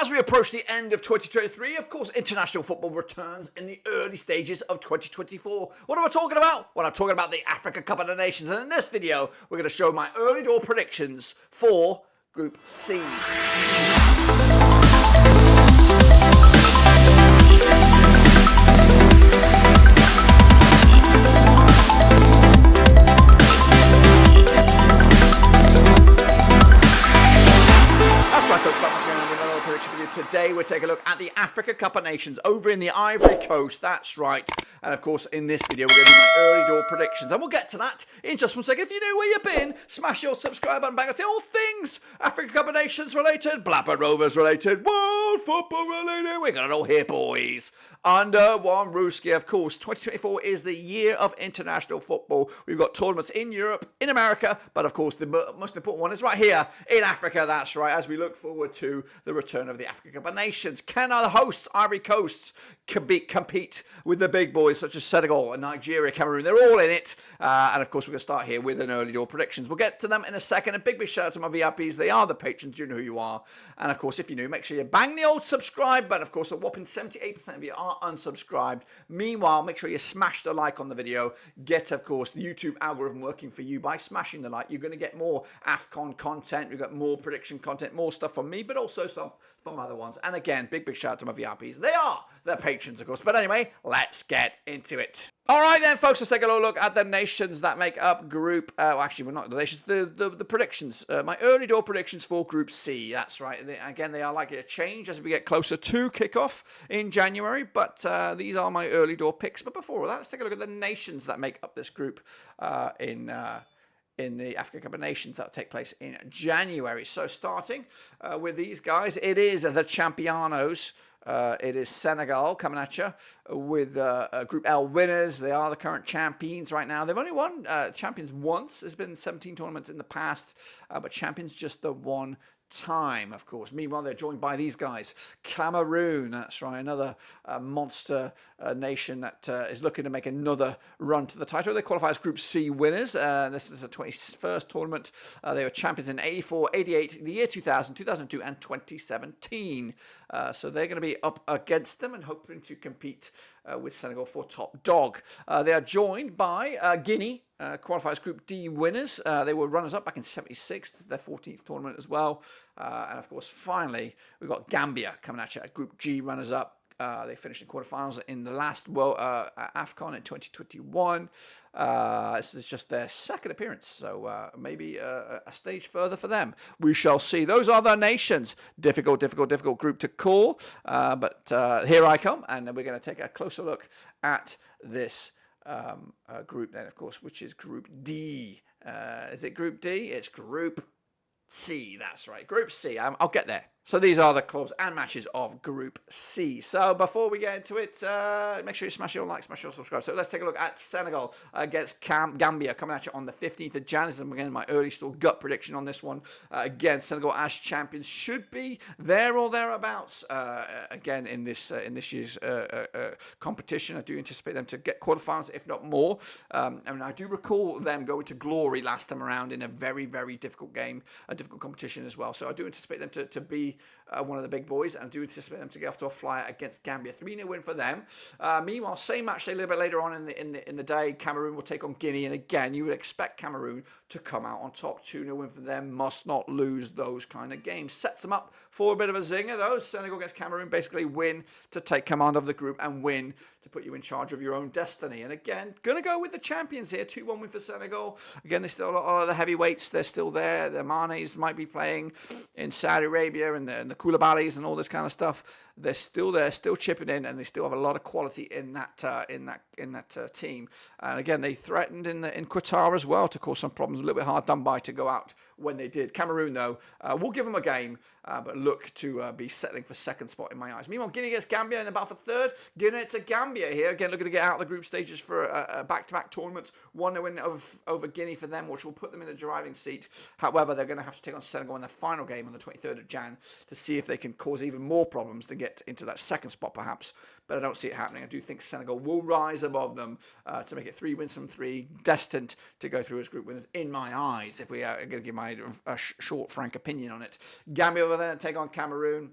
As we approach the end of 2023, of course, international football returns in the early stages of 2024. What am I talking about? Well, I'm talking about the Africa Cup of the Nations, and in this video, we're going to show my early door predictions for Group C. Today we're taking a look at the Africa Cup of Nations over in the Ivory Coast. That's right. And of course, in this video, we're going to do my early door predictions. And we'll get to that in just one second. If you know where you've been, smash your subscribe button back and say all things Africa Cup of Nations related, Blackburn Rovers related, world football related. We got it all here, boys. Under one Ruski, of course. 2024 is the year of international football. We've got tournaments in Europe, in America, but of course, the most important one is right here in Africa. That's right. As we look forward to the return of the Africa Cup of Nations. Can our hosts, Ivory Coast, compete with the big boys such as Senegal and Nigeria, Cameroon? They're all in it. And of course, we're going to start here with an early door predictions. We'll get to them in a second. A big shout out to my VIPs. They are the patrons. You know who you are. And of course, if you're new, make sure you bang the old subscribe button. Of course, a whopping 78% of you are unsubscribed. Meanwhile, make sure you smash the like on the video. Get, of course, the YouTube algorithm working for you by smashing the like. You're going to get more AFCON content. We've got more prediction content, more stuff from me, but also stuff from other ones. And again, big shout out to my VIPs. They are the patrons, of course. But anyway, let's get into it. All right then, folks, let's take a little look at the nations that make up Group... actually, we're not the nations, the predictions. My early door predictions for Group C. That's right. Again, they are likely to change as we get closer to kickoff in January. But these are my early door picks. But before all that, let's take a look at the nations that make up this group in the Africa Cup of Nations that will take place in January. So starting with these guys, it is the Champions. It is Senegal coming at you with Group L winners. They are the current champions right now. They've only won champions once. There's been 17 tournaments in the past, but champions just the one time, of course. Meanwhile, they're joined by these guys. Cameroon, that's right, another monster nation that is looking to make another run to the title. They qualify as Group C winners. This is the 21st tournament. They were champions in 84, 88, the year 2000, 2002, and 2017. So they're going to be up against them and hoping to compete with Senegal for top dog. They are joined by Guinea, qualifies Group D winners. They were runners-up back in 76, their 14th tournament as well. And of course, finally, we've got Gambia coming at you at Group G runners-up. They finished in quarterfinals in the last AFCON in 2021. This is just their second appearance, so maybe a stage further for them. We shall see. Those are the nations. Difficult group to call, but here I come, and we're going to take a closer look at this group then, of course, which is Group D. Is it Group D? It's Group C. That's right, Group C. I'll get there. So these are the clubs and matches of Group C. So before we get into it, make sure you smash your like, smash your subscribe. So let's take a look at Senegal against Gambia coming at you on the 15th of January. This is again my early still gut prediction on this one. Again, Senegal as champions should be there or thereabouts. Again, in this year's competition, I do anticipate them to get quarterfinals, if not more. And I do recall them going to glory last time around in a very difficult game, a difficult competition as well. So I do anticipate them to be one of the big boys, and do anticipate them to get off to a flyer against Gambia. 3-0 win for them. Meanwhile, same match a little bit later on in the day. Cameroon will take on Guinea, and again, you would expect Cameroon to come out on top. 2-0 win for them. Must not lose those kind of games. Sets them up for a bit of a zinger, though. Senegal against Cameroon, basically win to take command of the group and win to put you in charge of your own destiny. And again, going to go with the champions here. 2-1 win for Senegal. Again, they still are the heavyweights. They're still there. The Manes might be playing in Saudi Arabia, and the Koulibalys and all this kind of stuff. They're still there, still chipping in, and they still have a lot of quality in that team. And again, they threatened in Qatar as well to cause some problems. A little bit hard done by to go out when they did. Cameroon, though, will give them a game, but look to be settling for second spot in my eyes. Meanwhile, Guinea against Gambia in the battle for third. Guinea to Gambia here. Again, looking to get out of the group stages for back-to-back tournaments. 1-0 win over Guinea for them, which will put them in the driving seat. However, they're going to have to take on Senegal in their final game on the 23rd of Jan to see if they can cause even more problems to get into that second spot, perhaps. But I don't see it happening. I do think Senegal will rise above them to make it 3 wins from 3, destined to go through as group winners in my eyes, if we are going to give my short, frank opinion on it. Gambia will then take on Cameroon.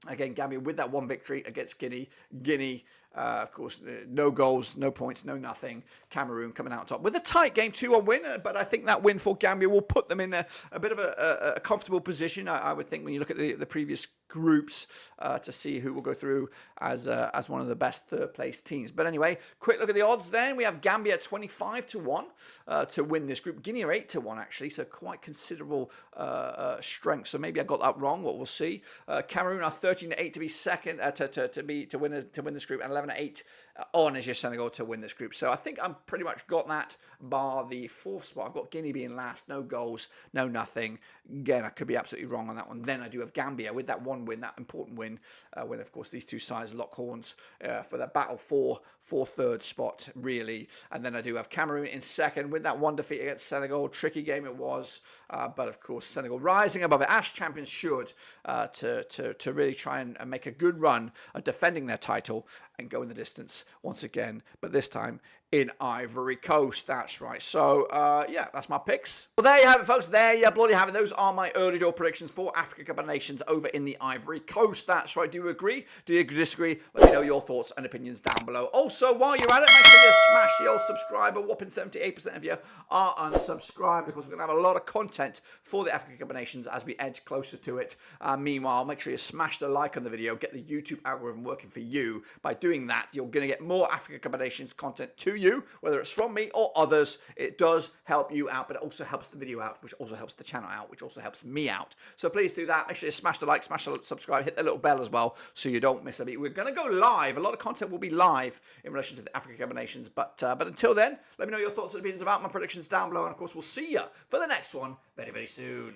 Again, Gambia with that one victory against Guinea. Guinea, of course, no goals, no points, no nothing. Cameroon coming out top with a tight game, 2-1 win. But I think that win for Gambia will put them in a bit of a comfortable position. I would think when you look at the previous groups to see who will go through as one of the best third place teams. But anyway, quick look at the odds then. We have Gambia 25-1 to win this group. Guinea are 8-1 actually, so quite considerable strength. So maybe I got that wrong, but we'll see. Cameroon are 13-8 to be second to win this group, and 11-8 on as your Senegal to win this group. So I think I'm pretty much got that bar the fourth spot. I've got Guinea being last, no goals, no nothing. Again, I could be absolutely wrong on that one. Then I do have Gambia with that one win, that important win, when of course these two sides lock horns for that battle for third spot really. And then I do have Cameroon in second with that one defeat against Senegal. Tricky game it was, but of course Senegal rising above it, as champions should, to really try and make a good run at defending their title and go in the distance once again, but this time in Ivory Coast. That's right. So, yeah, that's my picks. Well, there you have it, folks. There you bloody have it. Those are my early door predictions for Africa Cup of Nations over in the Ivory Coast. That's right. Do you agree? Do you disagree? Let me know your thoughts and opinions down below. Also, while you're at it, make sure you smash the old subscribe. A whopping 78% of you are unsubscribed, because we're going to have a lot of content for the Africa Cup of Nations as we edge closer to it. Meanwhile, make sure you smash the like on the video. Get the YouTube algorithm working for you. By doing that, you're going to get more Africa Cup of Nations content to you, whether it's from me or others. It does help you out, but it also helps the video out, which also helps the channel out, which also helps me out. So please do that. Make sure you smash the like, smash the subscribe, hit the little bell as well, so you don't miss a beat. We're going to go live. A lot of content will be live in relation to the Africa Cup of Nations, but until then, let me know your thoughts and opinions about my predictions down below, and of course, we'll see you for the next one very, very soon.